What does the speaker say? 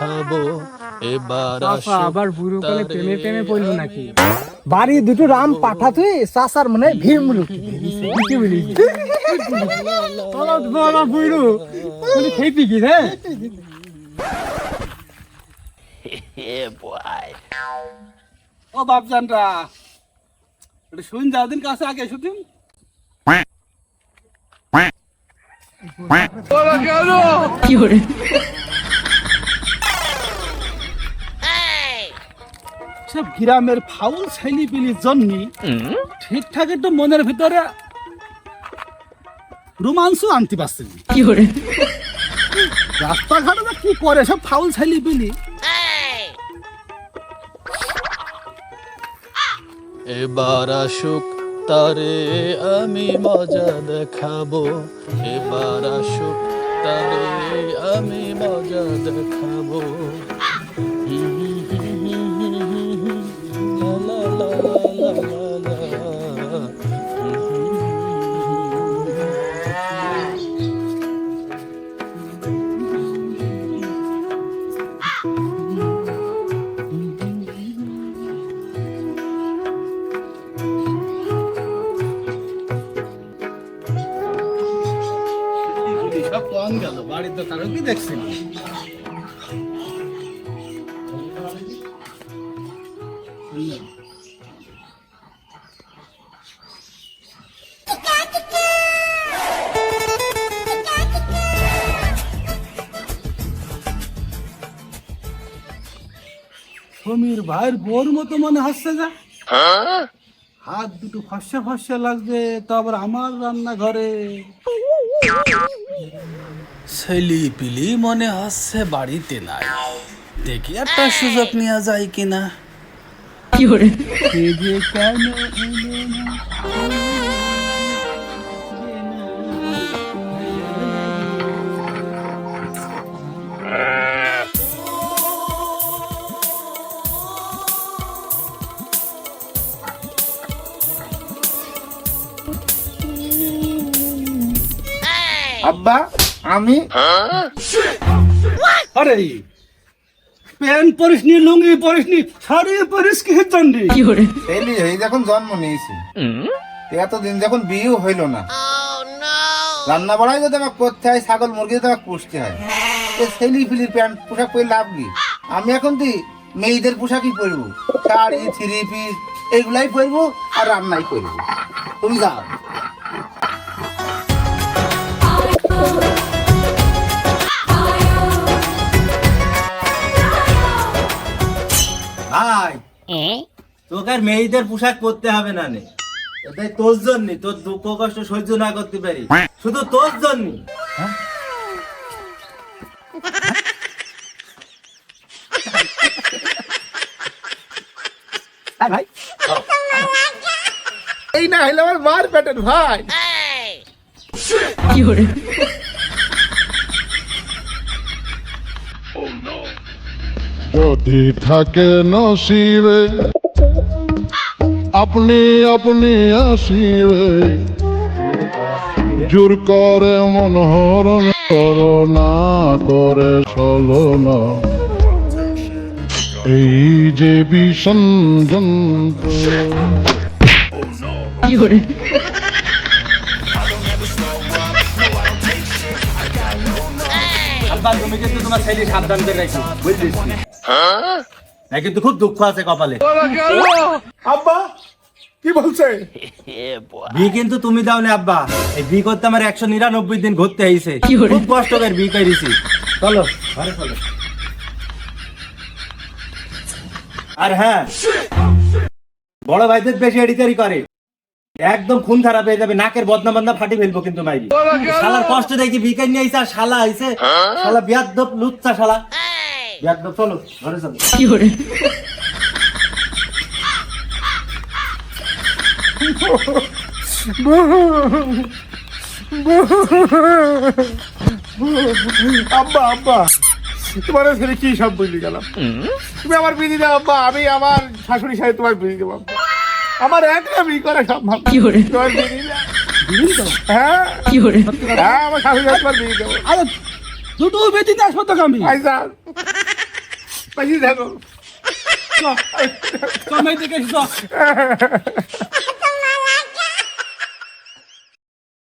দেখাবো এবার চাচা আবার বুড়ো কালে প্রেমে প্রেমে পড়লো নাকি? বাড়ি দুটো রাম পাঠা তুই চাচার মনে ভীম লুকি কি বলিস বলা বুড়ো বলি খেপি কি রে? ও বাপজানরা এটা শুন যাও দিন কাছে আগে শুটিং কি করে সব গ্রামের ফাউল ছেলি পিলির জন্য ঠিকঠাক একটু মনের ভিতরে রোমান্সও আনতে পারছে না। কি করে রাস্তাঘাটে কি করে সব ফাউল ছেলি পিলি এবার আসুক তারে আমি মজা দেখাবো এবার আসুক তারে আমি মজা দেখাবো লা লা লা লা লা লা। সব কম গেল বাড়ির তো কারো কি দেখছি না। সমীর ভাইয়ের বোর মতো মনে হচ্ছে যা হাত দুটো ফসা ফসা লাগছে তো আবার আমার রান্নাঘরে ছেলি পিলি মনে হচ্ছে বাড়িতে নাই দেখি একটা সুযোগ নেওয়া যায় কিনা কি করে কে যে কেন এলো না? আব্বা আমি আরে প্যান্ট পরিসনি লুঙ্গি পরিসনি শাড়ি পরিস কি জন্য কি করে ছেলে হয়ে যখন জন্ম নিয়েছি এতদিন যখন বিয়ে হইল না রান্না বাড়াই যদি আমাকে করতে হয় ছাগল মুরগি যদি আমাকে পুষতে হয় ছেলে ফিলির প্যান্ট পোশাক পরে লাভ কি আমি এখন তুই মেয়েদের পোশাকই পরবো শাড়ি থ্রি পিস এগুলাই পরবো আর রান্নাই করবো তুমি যাও ভাই তোকে আর মেয়েদের পোশাক পরতে হবে না নে এটাই তোর জন্য তোর দুঃখ কষ্ট সহ্য না করতে পারি শুধু তোর জন্য ভাই এই না হইলে আমার মার পেটের ভাই কি করে যদি থাকে নসিবে আপনি আপনি আসিবে জোর করে মন হরণ করো না করে চলো না এই যে বিষণ যন্ত্র কি করে আব্বা তুমি কিন্তু তোমার ছেলে সাবধান করে রাখো বুঝলিস না কিন্তু খুব দুঃখ আছে কপালে আব্বা কি বলছে বি কিন্তু তুমি দাও না আব্বা এই বি করতে আমার 199 দিন ঘুরতে হয়েছে কি করে? খুব কষ্ট করে বি করেছি চলো ঘরে চলো আর হ্যাঁ বড় ভাইদের বেশি এডিটারি করে একদম খুন খারাপ হয়ে যাবে নাকের বদনা বদনা ফাটি ফেলবো কিন্তু মাইরি শালার কষ্ট দেখি বিকাই নিয়ে আইছে আর শালা আইছে শালা বিয়াদব লুচ্চা শালা বিয়াদব চলো ঘরে চলো কি করে আব্বা আব্বা তোমার ছেলে কি সব বুঝলি গেলাম তুমি আমার বিধি দাও আব্বা আমি আমার শাশুড়ি সাথে তোমার বিধি দেবো আব্বা। আমার একটা বিয়ে করা সম্ভব কি করে তোমার বিধি দাও হ্যাঁ কি করে হ্যাঁ আমার শাশুড়ি সাথে তোমার বিধি দেবো আরে দুটো বেদিতে আসবো তো আমি আইসা পাইছি দেখো চ চ মেয়ে দেখে এসো